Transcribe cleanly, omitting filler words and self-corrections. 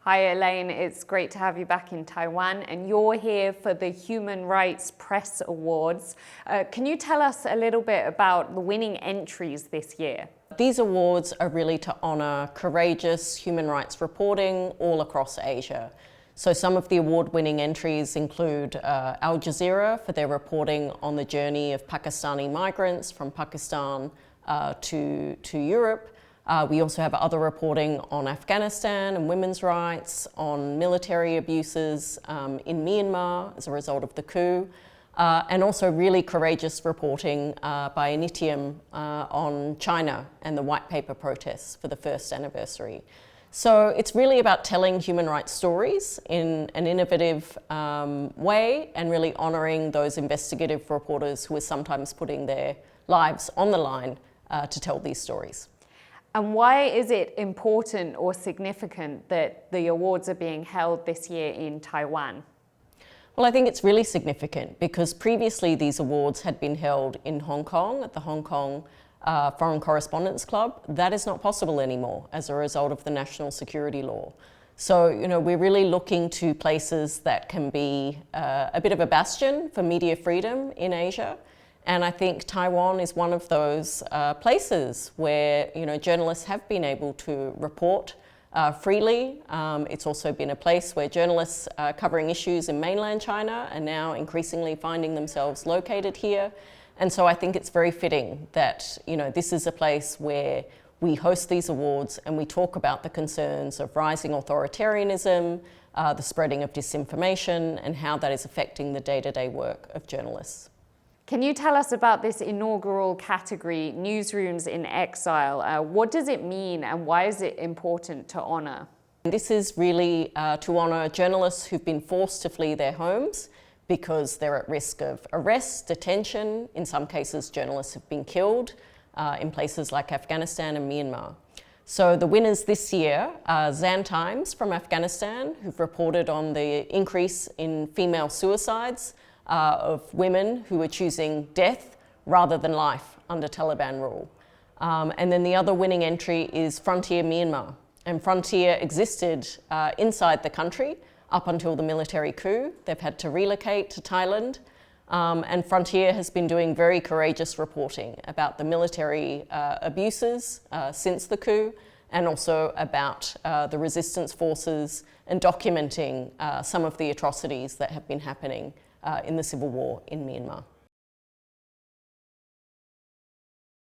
Hi Elaine, it's great to have you back in Taiwan, and you're here for the Human Rights Press Awards. Can you tell us a little bit about the winning entries this year? These awards are really to honour courageous human rights reporting all across Asia. So some of the award-winning entries include Al Jazeera for their reporting on the journey of Pakistani migrants from Pakistan to Europe. We also have other reporting on Afghanistan and women's rights, on military abuses in Myanmar as a result of the coup, and also really courageous reporting by Anitium on China and the White Paper protests for the first anniversary. So it's really about telling human rights stories in an innovative way and really honouring those investigative reporters who are sometimes putting their lives on the line to tell these stories. And why is it important or significant that the awards are being held this year in Taiwan? Well, I think it's really significant because previously these awards had been held in Hong Kong at the Hong Kong Foreign Correspondents Club. That is not possible anymore as a result of the national security law. So, we're really looking to places that can be a bit of a bastion for media freedom in Asia. And I think Taiwan is one of those places where journalists have been able to report freely. It's also been a place where journalists covering issues in mainland China are now increasingly finding themselves located here. And so I think it's very fitting that this is a place where we host these awards and we talk about the concerns of rising authoritarianism, the spreading of disinformation, and how that is affecting the day-to-day work of journalists. Can you tell us about this inaugural category, Newsrooms in Exile? What does it mean and why is it important to honour? This is really to honour journalists who've been forced to flee their homes because they're at risk of arrest, detention. In some cases, journalists have been killed in places like Afghanistan and Myanmar. So the winners this year are Zan Times from Afghanistan, who've reported on the increase in female suicides of women who are choosing death rather than life under Taliban rule. And then the other winning entry is Frontier Myanmar. And Frontier existed inside the country up until the military coup. They've had to relocate to Thailand. And Frontier has been doing very courageous reporting about the military abuses since the coup, and also about the resistance forces, and documenting some of the atrocities that have been happening in the civil war in Myanmar.